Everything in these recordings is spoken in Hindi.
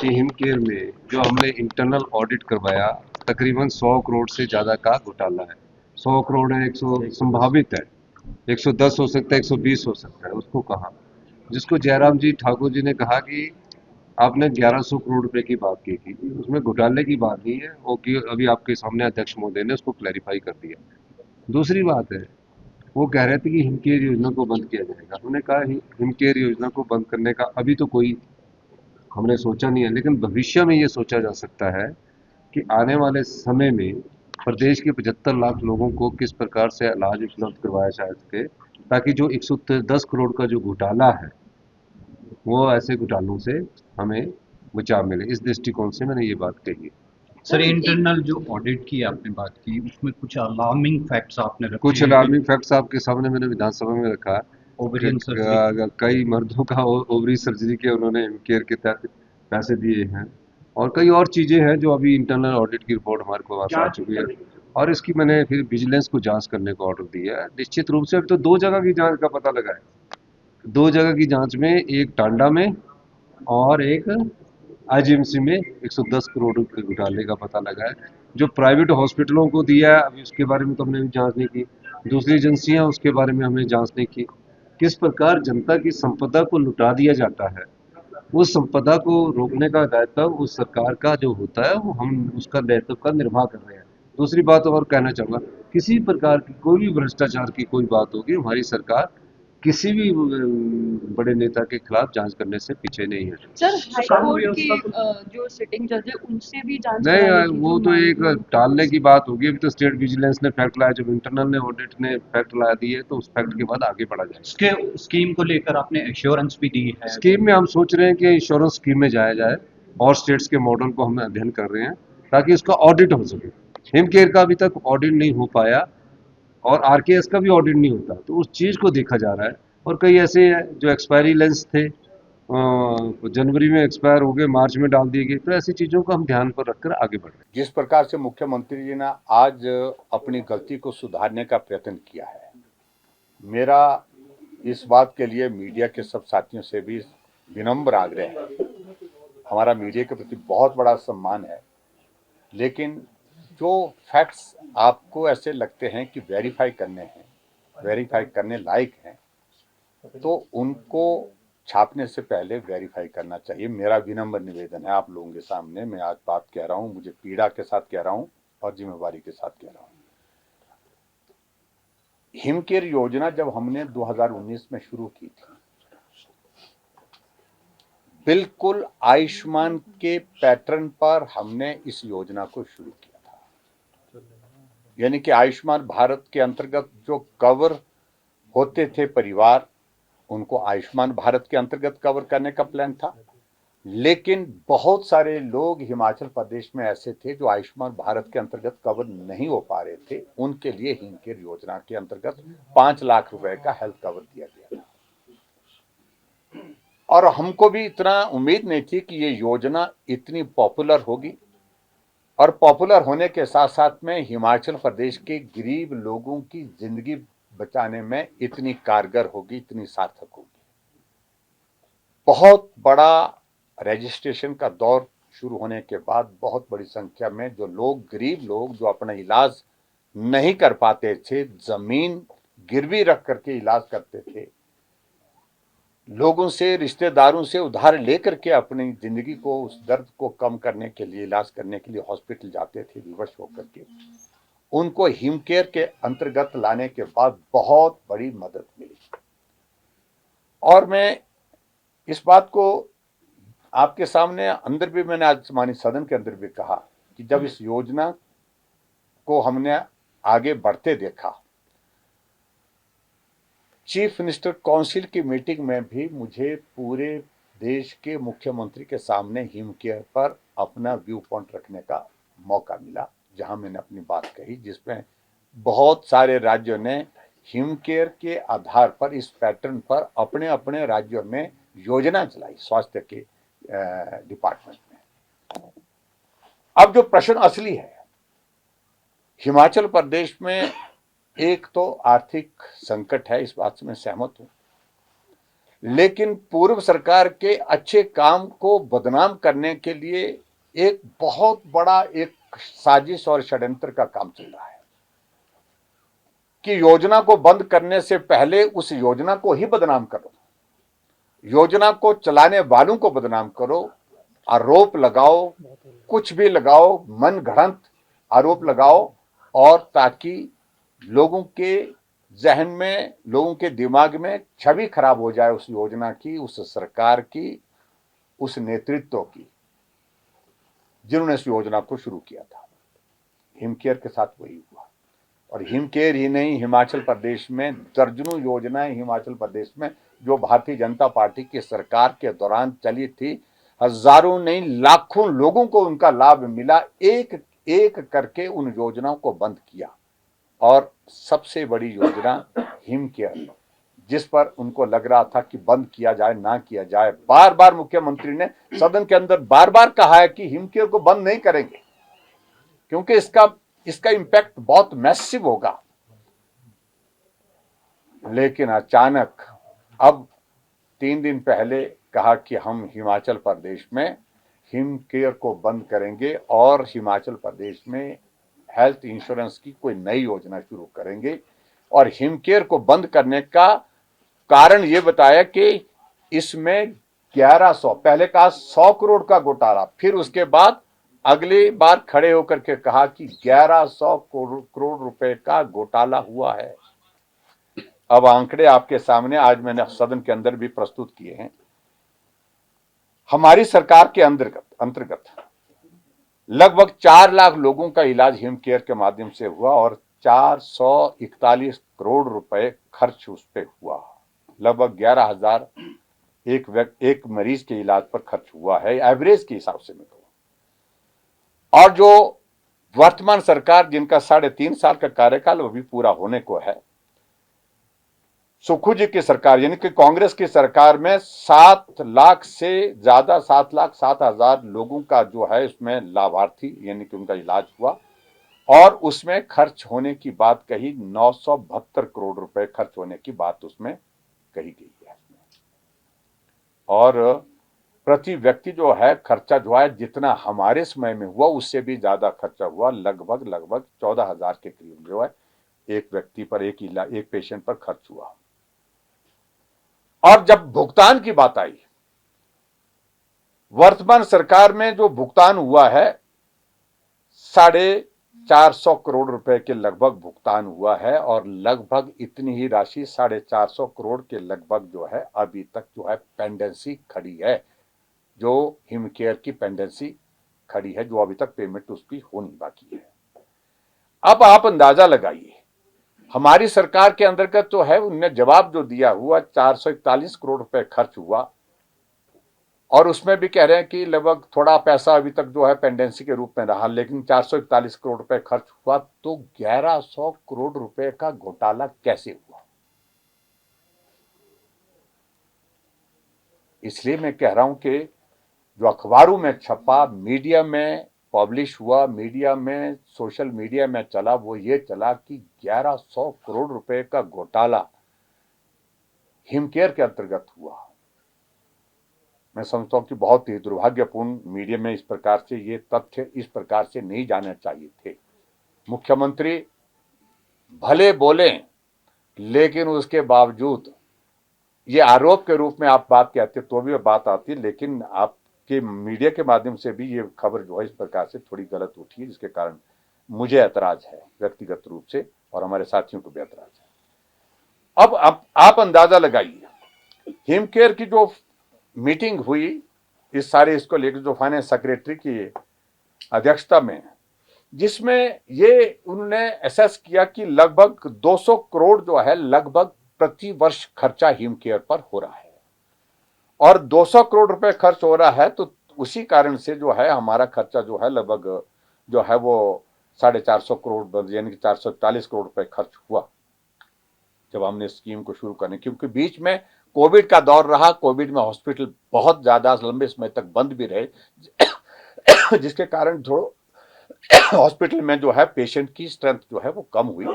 कि हिमकेयर में जो हमने इंटरनल ऑडिट करवाया, तकरीबन 100 करोड़ से ज़्यादा का घोटाला है। 100 करोड़ है, 100 संभावित है, 110 हो सकता है, 120 हो सकता है। उसको कहा, जिसको जयराम जी ठाकुर जी ने कहा कि आपने 1100 करोड़ रुपए की बात की थी, उसमें घोटाले की बात नहीं है, वो कि अभी आपके सामने अध्यक्ष महोदय ने उसको क्लैरिफाई कर दिया। दूसरी बात है, वो कह रहे थे कि हिमकेयर योजना को बंद किया जाएगा। हमने कहा हिमकेयर योजना को बंद करने का अभी तो कोई हमने सोचा नहीं है, लेकिन भविष्य में ये सोचा जा सकता है कि आने वाले समय में प्रदेश के 75 लाख लोगों को किस प्रकार से इलाज उपलब्ध करवाया जा सके, ताकि जो 110 करोड़ का जो घोटाला है, वो ऐसे घोटालों से हमें बचाव मिले। इस दृष्टिकोण से मैंने ये बात कही है। सर, इंटरनल जो ऑडिट की आपने बात की, उसमें कुछ अलार्मिंग फैक्ट्स आपने रखे कुछ हैं कि अलार्मिंग फैक्ट्स आपके सामने मैंने विधानसभा में रखा कि ओवेरियन सर्जरी की। कई मर्दों का ओवरी सर्जरी के उन्होंने केयर के तहत पैसे दिए हैं, और कई और चीज़ें हैं जो अभी इंटरनल ऑडिट की रिपोर्ट हमारे पास आ चुकी है, और इसकी मैंने फिर विजिलेंस को जांच करने का ऑर्डर दिया है। निश्चित रूप से अभी तो 2 जगह की जांच का पता लगा है। 2 जगह की जांच में, एक टांडा में और एक आईजीएमसी में 110 करोड़ रुपए घोटाले का पता लगा है। जो प्राइवेट हॉस्पिटलों को दिया है, अभी उसके बारे में तो हमने जांच नहीं की। दूसरी एजेंसियां, उसके बारे में हमने जांच नहीं की। किस प्रकार जनता की संपदा को लुटा दिया जाता है, उस संपदा को रोकने का दायित्व उस सरकार का जो होता है, वो हम उसका दायित्व का निर्वाह कर रहे हैं। दूसरी बात और कहना चाहूँगा, किसी प्रकार की कोई भी भ्रष्टाचार की कोई बात होगी, हमारी सरकार किसी भी बड़े नेता के खिलाफ जांच करने से पीछे नहीं है। सर, हाई कोर्ट के जो सिटिंग जज है उनसे भी जांच नहीं, कराने की वो जो तो मांग एक थी। टालने की बात होगी। अभी तो स्टेट विजिलेंस ने फैक्ट लाया, जब इंटरनल ने ऑडिट ने फैक्ट ला दिए तो उस फैक्ट के बाद आगे बढ़ा जाएगा। इसके स्कीम को लेकर आपने एश्योरेंस भी दी है? स्कीम में हम सोच रहे हैं कि इंश्योरेंस स्कीम में जाया जाए, और स्टेट्स के मॉडल को हम अध्ययन कर रहे हैं ताकि उसका ऑडिट हो सके। हिमकेयर का अभी तक ऑडिट नहीं हो पाया, और आरकेएस का भी ऑडिट नहीं होता, तो उस चीज़ को देखा जा रहा है। और कई ऐसे हैं जो एक्सपायरी लेंस थे, जनवरी में एक्सपायर हो गए, मार्च में डाल दिए गए, तो ऐसी चीज़ों को हम ध्यान पर रखकर आगे बढ़ रहे हैं। जिस प्रकार से मुख्यमंत्री जी ने आज अपनी गलती को सुधारने का प्रयत्न किया है, मेरा इस बात के लिए मीडिया के सब साथियों से भी विनम्र आग्रह है। हमारा मीडिया के प्रति बहुत बड़ा सम्मान है, लेकिन जो फैक्ट्स आपको ऐसे लगते हैं कि वेरीफाई करने लायक हैं, तो उनको छापने से पहले वेरीफाई करना चाहिए। मेरा विनम्र निवेदन है आप लोगों के सामने। मैं आज बात कह रहा हूं, मुझे पीड़ा के साथ कह रहा हूं और जिम्मेवारी के साथ कह रहा हूं। हिमकेयर योजना जब हमने 2019 में शुरू की थी, बिल्कुल आयुष्मान के पैटर्न पर हमने इस योजना को शुरू किया था। यानी कि आयुष्मान भारत के अंतर्गत जो कवर होते थे परिवार, उनको आयुष्मान भारत के अंतर्गत कवर करने का प्लान था। लेकिन बहुत सारे लोग हिमाचल प्रदेश में ऐसे थे जो आयुष्मान भारत के अंतर्गत कवर नहीं हो पा रहे थे। उनके लिए हिमकेयर योजना के अंतर्गत 5 लाख रुपए का हेल्थ कवर दिया गया था। और हमको भी इतना उम्मीद नहीं थी कि ये योजना इतनी पॉपुलर होगी, और पॉपुलर होने के साथ साथ में हिमाचल प्रदेश के गरीब लोगों की जिंदगी बचाने में इतनी कारगर होगी, इतनी सार्थक होगी। बहुत बड़ा रजिस्ट्रेशन का दौर शुरू होने के बाद बहुत बड़ी संख्या में जो लोग, गरीब लोग जो अपना इलाज नहीं कर पाते थे, जमीन गिरवी रख करके इलाज करते थे, लोगों से, रिश्तेदारों से उधार लेकर के अपनी जिंदगी को, उस दर्द को कम करने के लिए, इलाज करने के लिए हॉस्पिटल जाते थे विवश होकर के, उनको हिमकेयर के अंतर्गत लाने के बाद बहुत बड़ी मदद मिली। और मैं इस बात को आपके सामने अंदर भी, मैंने आज माननीय सदन के अंदर भी कहा कि जब इस योजना को हमने आगे बढ़ते देखा, चीफ मिनिस्टर काउंसिल की मीटिंग में भी मुझे पूरे देश के मुख्यमंत्री के सामने हिमकेयर पर अपना व्यू पॉइंट रखने का मौका मिला, जहां मैंने अपनी बात कही, जिसमें बहुत सारे राज्यों ने हिमकेयर के आधार पर, इस पैटर्न पर अपने अपने राज्यों में योजना चलाई स्वास्थ्य के डिपार्टमेंट में। अब जो प्रश्न असली है, हिमाचल प्रदेश में एक तो आर्थिक संकट है, इस बात से मैं सहमत हूं, लेकिन पूर्व सरकार के अच्छे काम को बदनाम करने के लिए एक बहुत बड़ा एक साजिश और षड्यंत्र का काम चल रहा है कि योजना को बंद करने से पहले उस योजना को ही बदनाम करो, योजना को चलाने वालों को बदनाम करो, आरोप लगाओ, कुछ भी लगाओ, मन गढ़ंत आरोप लगाओ, और ताकि लोगों के जहन में, लोगों के दिमाग में छवि खराब हो जाए उस योजना की, उस सरकार की, उस नेतृत्व की जिन्होंने इस योजना को शुरू किया था। हिमकेयर के साथ वही हुआ। और हिमकेयर ही नहीं, हिमाचल प्रदेश में दर्जनों योजनाएं हिमाचल प्रदेश में जो भारतीय जनता पार्टी की सरकार के दौरान चली थी, हजारों नहीं लाखों लोगों को उनका लाभ मिला। एक एक करके उन योजनाओं को बंद किया। और सबसे बड़ी योजना हिमकेयर, जिस पर उनको लग रहा था कि बंद किया जाए ना किया जाए, बार बार मुख्यमंत्री ने सदन के अंदर बार बार कहा है कि हिमकेयर को बंद नहीं करेंगे क्योंकि इसका इंपैक्ट बहुत मैसिव होगा। लेकिन अचानक अब 3 दिन पहले कहा कि हम हिमाचल प्रदेश में हिमकेयर को बंद करेंगे और हिमाचल प्रदेश में हेल्थ इंश्योरेंस की कोई नई योजना शुरू करेंगे। और हिमकेयर को बंद करने का कारण ये बताया कि इसमें 1100, पहले कहा 100 करोड़ का घोटाला, फिर उसके बाद अगली बार खड़े होकर के कहा कि 1100 करोड़ रुपए का घोटाला हुआ है। अब आंकड़े आपके सामने आज मैंने सदन के अंदर भी प्रस्तुत किए हैं। हमारी सरकार के अंतर्गत लगभग 4 लाख लोगों का इलाज हिमकेयर के माध्यम से हुआ और 441 करोड़ रुपए खर्च उस पर हुआ। लगभग 11,000 एक मरीज के इलाज पर खर्च हुआ है, एवरेज के हिसाब से मैं कहूं। और जो वर्तमान सरकार, जिनका 3.5 साल का कार्यकाल वो भी पूरा होने को है, सुखू जी की सरकार यानी कि कांग्रेस की सरकार में 7 लाख से ज्यादा, 7,07,000 लोगों का जो है इसमें लाभार्थी यानी कि उनका इलाज हुआ। और उसमें खर्च होने की बात कही, 972 करोड़ रुपए खर्च होने की बात उसमें कही गई है। और प्रति व्यक्ति जो है खर्चा जो है जितना हमारे समय में हुआ उससे भी ज्यादा खर्चा हुआ। लगभग 14,000 के करीब जो है एक व्यक्ति पर, एक पेशेंट पर खर्च हुआ। और जब भुगतान की बात आई, वर्तमान सरकार में जो भुगतान हुआ है 450 करोड़ रुपए के लगभग भुगतान हुआ है। और लगभग इतनी ही राशि 450 करोड़ के लगभग जो है अभी तक जो है पेंडेंसी खड़ी है, जो हिमकेयर की पेंडेंसी खड़ी है, जो अभी तक पेमेंट उसकी होनी बाकी है। अब आप अंदाजा लगाइए, हमारी सरकार के अंतर्गत तो है, उनने जवाब जो दिया हुआ 441 करोड़ रुपए खर्च हुआ। और उसमें भी कह रहे हैं कि लगभग थोड़ा पैसा अभी तक जो है पेंडेंसी के रूप में रहा, लेकिन 441 करोड़ रुपए खर्च हुआ। तो 1100 करोड़ रुपए का घोटाला कैसे हुआ? इसलिए मैं कह रहा हूं कि जो अखबारों में छपा, मीडिया में पब्लिश हुआ, मीडिया में, सोशल मीडिया में चला, वो ये चला कि 1100 करोड़ रुपए का घोटाला हिमकेयर के अंतर्गत हुआ। मैं समझता हूं कि बहुत ही दुर्भाग्यपूर्ण, मीडिया में इस प्रकार से ये तथ्य इस प्रकार से नहीं जाने चाहिए थे। मुख्यमंत्री भले बोले, लेकिन उसके बावजूद ये आरोप के रूप में आप बात कहते तो भी बात आती, लेकिन आपके मीडिया के माध्यम से भी ये खबर जो है इस प्रकार से थोड़ी गलत उठी है, जिसके कारण मुझे ऐतराज है व्यक्तिगत रूप से, और हमारे साथियों को भी ऐतराज है। अब आप अंदाजा लगाइए, हिमकेयर की जो मीटिंग हुई इस सारे इसको लेकर, जो फाइनेंस सेक्रेटरी की अध्यक्षता में, जिसमें ये उन्होंने असेस किया कि लगभग 200 करोड़ जो है लगभग प्रति वर्ष खर्चा हिमकेयर पर हो रहा है। और 200 करोड़ रुपए खर्च हो रहा है, तो उसी कारण से जो है हमारा खर्चा जो है लगभग जो है वो 450 करोड़ यानी कि 440 करोड़ रुपए खर्च हुआ जब हमने स्कीम को शुरू करने, क्योंकि बीच में कोविड का दौर रहा। कोविड में हॉस्पिटल बहुत ज्यादा लंबे समय तक बंद भी रहे, जिसके कारण थोड़ा हॉस्पिटल में जो है पेशेंट की स्ट्रेंथ जो है वो कम हुई,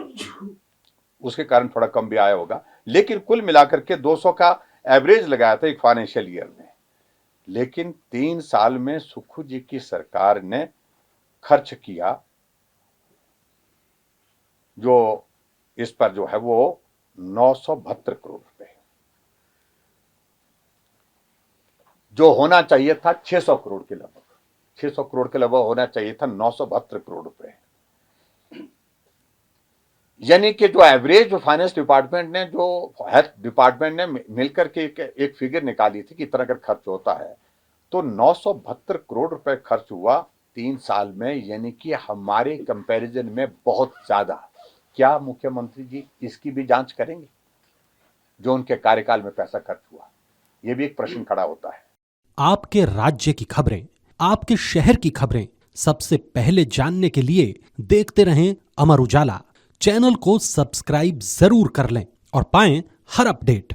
उसके कारण थोड़ा कम भी आया होगा। लेकिन कुल मिलाकर के 200 का एवरेज लगाया था एक फाइनेंशियल ईयर में, लेकिन 3 साल में सुक्खू जी की सरकार ने खर्च किया जो इस पर जो है वो 972 करोड़ रुपए, जो होना चाहिए था 600 करोड़ के लगभग, 600 करोड़ के लगभग होना चाहिए था 972 करोड़ रुपए। यानी कि जो एवरेज फाइनेंस डिपार्टमेंट ने, जो हेल्थ डिपार्टमेंट ने मिलकर के एक फिगर निकाली थी कि इतना अगर खर्च होता है तो 972 करोड़ रुपए खर्च हुआ 3 साल में, यानी कि हमारे कंपैरिजन में बहुत ज्यादा। क्या मुख्यमंत्री जी इसकी भी जांच करेंगे जो उनके कार्यकाल में पैसा खर्च हुआ? यह भी एक प्रश्न खड़ा होता है। आपके राज्य की खबरें, आपके शहर की खबरें सबसे पहले जानने के लिए देखते रहें अमर उजाला। चैनल को सब्सक्राइब जरूर कर लें और पाएं हर अपडेट।